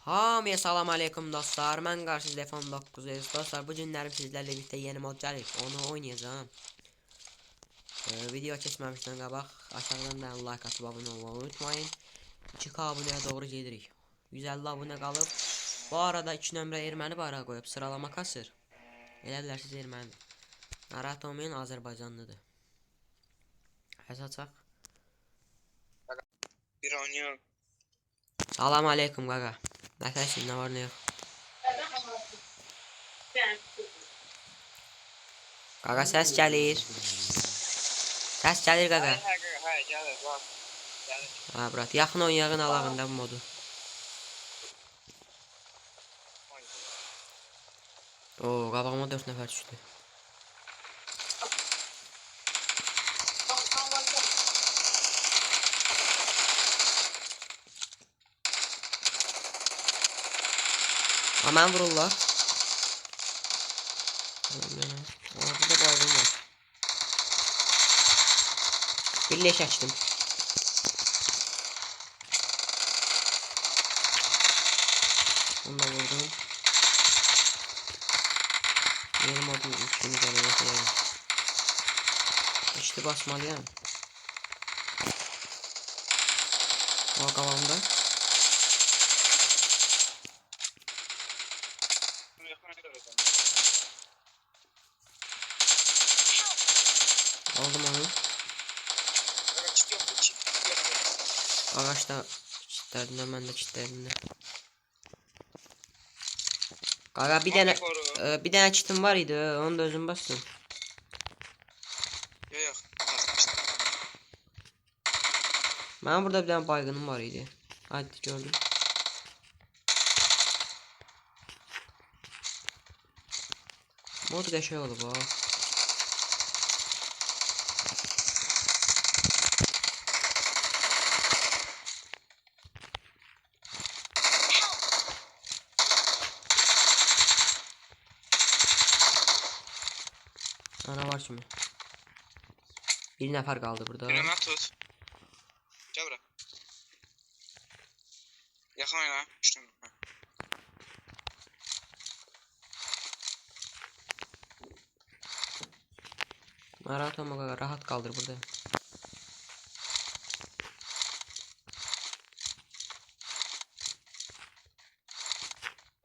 Hamıya salam aleyküm dostlar. Mən qarşınızda F19 dostlar. Bu günlərim sizlərlə birlikdə yeni mod gəlir. Onu oynayacağım. Video keçməmişdən qabaq aşağıdan da like atıb abunə olmayı unutmayın. 2K abunəyə doğru gedirik. 150 abunə qalıb. Bu arada 2 nömrə erməni bayrağı qoyub sıralama kasır. Elə bilərsiz ermənidir. Narahat olmayın, Azərbaycanlıdır. Həsəçaq. Bir oynuyor. Salam aleyküm qaqa. Nətəsin, nə var nə yox? Qaqa səs gəlir. Səs gəlir qaqa. Hayır gəlir bak. Gəlir. Ha brat, yaxın oynayağın alağında bu modu. Oo, qabağıma 4 nəfər düşdü. Hemen vururlar. Burada baygın var. Bir leş açtım. Onu da vurdum. Yeni modun üstünü görüyorum. İşte basmalıyım. O kafamda. Aldım onu. Ağaçta çitlerinde, ben de çitlerinde. Qaqa bir dənə çitim var idi, onu da özüm bastım. Yok. Mənim burada bir dənə baygınım var idi. Hadi gördüm. Mod qəşəng olub ha. Ana var şimdi. Bir nəfər qaldı burada. Birime tut. Gel bura. Yakın oyna. Düştüm. Rahat olma qaqa, rahat qaldır burada.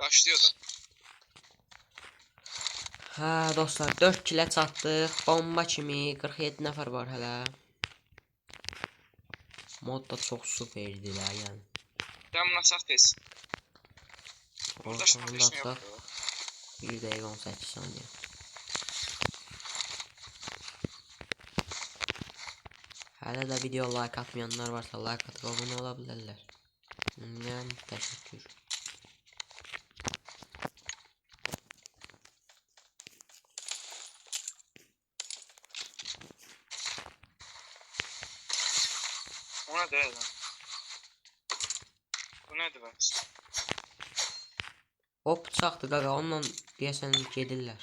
Başlıyor da. Ha dostlar, 4 kilə çatdıq. Bomba kimi 47 nəfər var hələ. Mod da çox superdir ha, yəni. Ben buna sağ tez. Burada Ortamda şartlaşma atsak yok. 1 dəqiqə 18 saniyə. Hələ də video like atmayanlar varsa like atıp abunə ola bilərlər. Yəni təşəkkür. O ne de lan? Bu nedir bak? O bıçaqdır qaqa, onunla deyəsən gedirlər.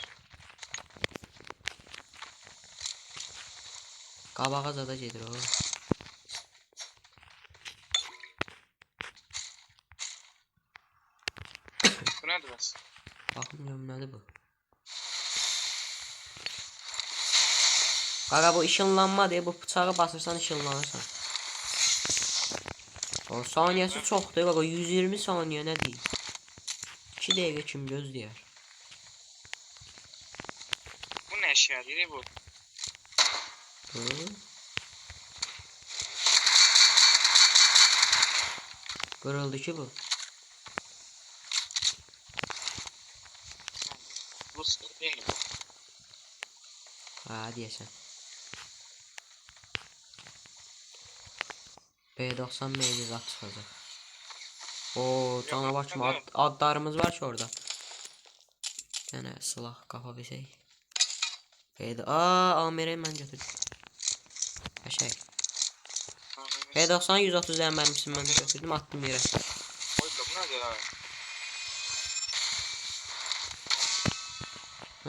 Qabağa zada gedir o. Bu nedir bak? Baxmıyorum nədir bu. Qaqa bu ışınlanma deyə, bu bıçağı basırsan ışınlanırsan. O saniyəsi çoxdur qaqa, 120 saniyə nə deyim. 2 dəqiqə kim gözləyər. Bu ne eşya değil bu? Qırıldı ki bu. Bu değil bu. Ha deyəsən. B90 meyvizat çıxacaq. Oo, canavar kimi adlarımız var ki orada. Yəni silah qafa bilsək. Amirəyi mən götürdüm. Qəşəng. B90 130 dənə mərmisini mən götürdüm, attım yerə. Oy bu nedir abi?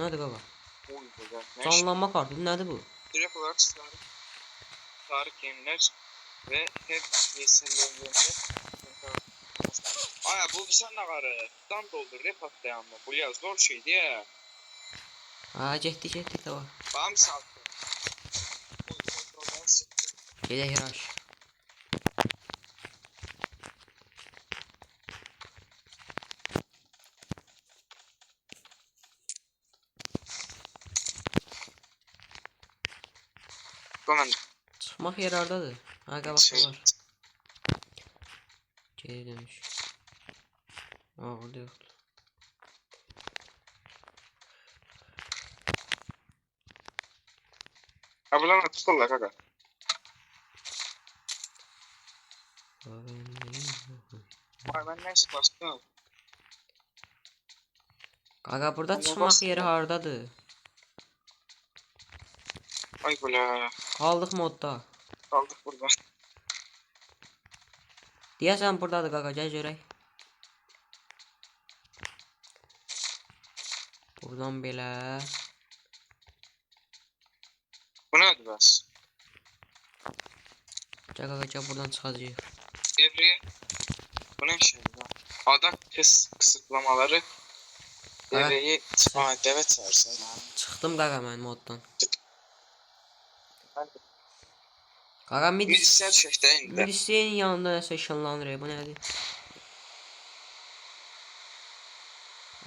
Nədir qaba? Oy güzel. Canlanma kartı, nədir bu? Direkt olarak Tarık Yeniler ve hep yesinlerinde Aya bu bir sen ne karı? Dan doldur rep atlayan mı? Bu ya zor şey diye. Ha getdi tamam. Bana mı saltın? Oradan sıktım. Gedək Raş. Koman. Çıxmaq yeri hardadır? Ha qabaqda Şey. var. Geri dönüş. Aa orada yoxdur. Ha buradan atışırlar kaka. Ay ben neyse bastım. Qaqa burada Ona çıxmaq bas. yeri hardadır? Ay bula. Qaldıq modda. Kaldık burada. Deyəsən burdadır qaqa gəl görək. Buradan belə. Bu nedir bas? Gəl qaqa gəl buradan çıxacağıq. Devriye. Bu ne şey ya? Adam kısıtlamaları. Devreyi deve çağırsın. Çıxdım qaqa mən moddan. Ben Qaqa Midisler çekti indi. Midisinin yanında nəsə işınlanır. Bu nədir?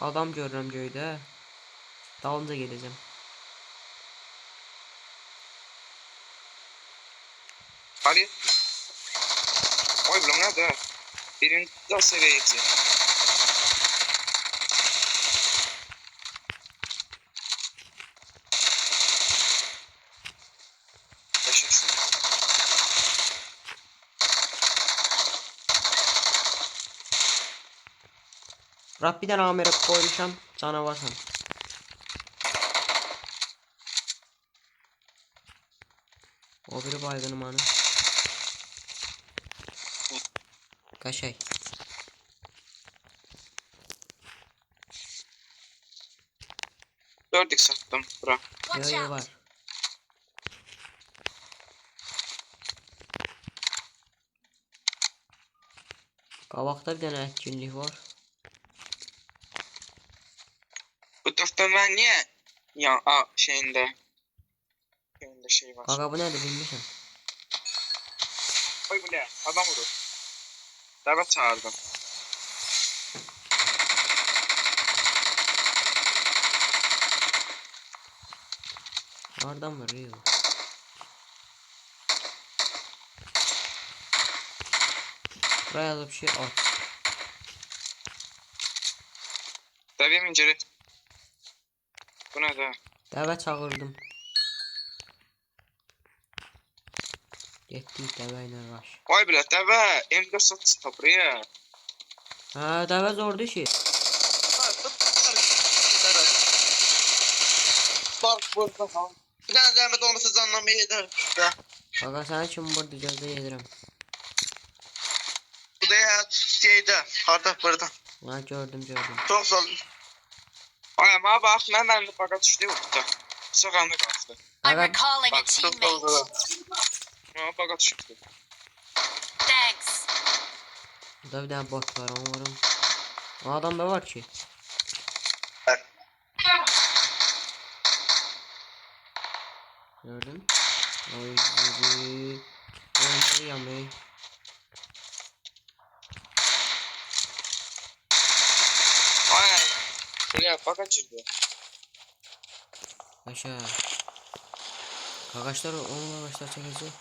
Adam görürəm göydə. Dalınca gedəcəm. Hadi. Oy bu nedir? Birinci de seviyeci. Yaşasın. Rabbidən amiri qoymuşam. Canavarsan. O biri baygınım anı. Qaşay. Gördük sattım. Bura. Yo var. Qabaqda bir dənə etkinlik var. Bu tarafta ben niye ya şeyinde şey var. Qaqa bu nədir bilmirəm. Oy bu ne? Adam vurur. Davet çağırdım. Hardan vuruyor? Buraya da bir şey at. Deveyim inciri. Bu ne de? Dəvə çağırdım. Getdik dəvə ilə Raş. Oy bile deve. M4 satış buraya. Hə, dəvə zordur ki. Bak burada ha. Bir tane zahmet olmasa canlanmayı eder. Qaqa səni kim burada gözlə yedirəm. Bu da ya şeyde. Harda burada. Ha gördüm. Çok zor. Ay ama bak ben de fakat düştü burada. Sokağında kalktı. I'm Qaqa recalling a Bak çok zor. teammate. Ama fakat düştü. Thanks. burada bir dənə bot var, onu vurum. O adam da var ki. Gördün? Oy bizi. Oyunları yanmayı. Ay. Buraya fakat çıktı. Aşağı. Ağaçlar onun ağaçlar çekecek.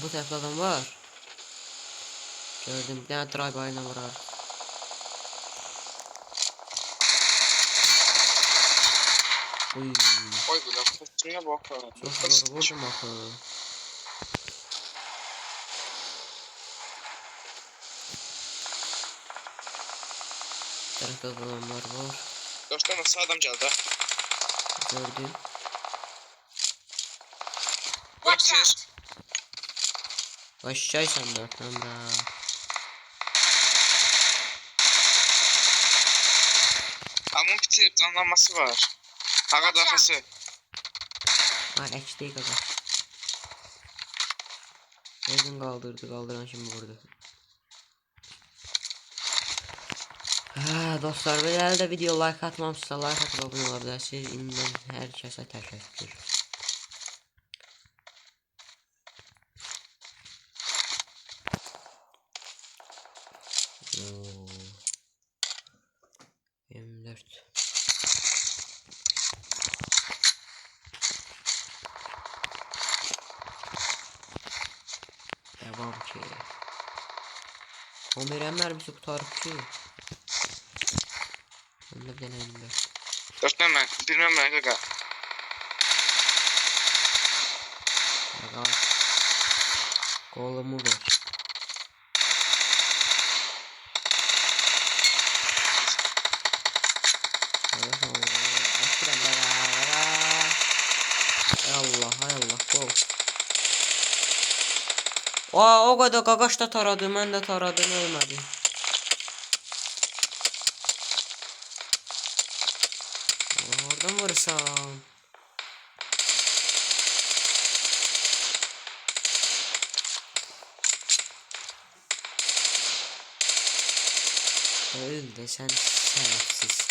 Bu tarafta adam var. Gördüm bir tane drive ayna var abi. Uy. Oy bu laf saçına bak. Çok zor vurdum akı. Tarafta adamlar var. Dostlar nasıl adam geldi? Gördüm. Watch out. Aşağıysan dörtten de. Ama bitir canlanması var. Aga dafası. Ha HD kadar. Özün kaldırdı kaldıran şimdi vurdu. Ha, dostlar belə də video like atmamışsa like atıp abone olabilirsiniz. İnden herkese teşekkür. Oo. 24. Devam ki. 11 mermisi kurtarıp ki. Onda bir tane 24. 4 mən, 1 mən qaqa. Aga. Kolumu ver. Hay Allah gol. O kadar Gagaş da taradı, mən də taradım, ölmədi. Oradan vursan. Öl de sen şerefsiz.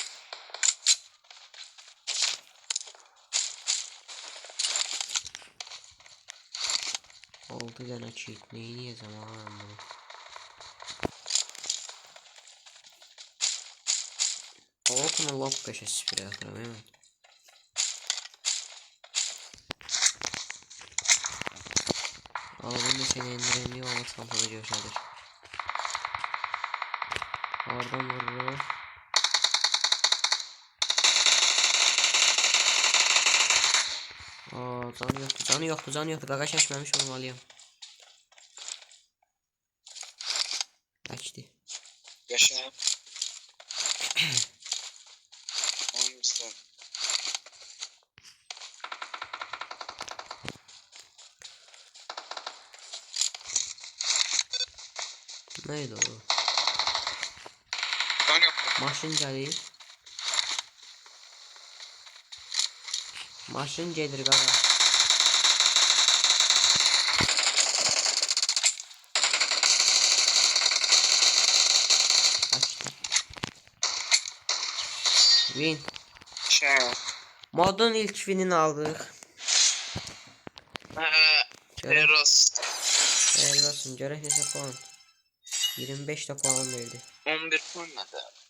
Oldu gene cheat. Neyini yazam abi ben bunu. Okuma lob 5'e spray atarım hemen. Al bunu da seni indiremiyor ama çantada görsedir. Oradan vurur. Aa, canı yoktu. Gaga şaşmamış olmalıyım. Kaçtı. Yaşa. Olmuşsun. Neydi o? Can yok. Maşınca değil. Maşıncadır gaga. Kaçtı. Win. Şey. Modun ilk win'ini aldık. Eros. Helal olsun. Görək neçə puan. 25 de puan verdi. 11 puan nədir?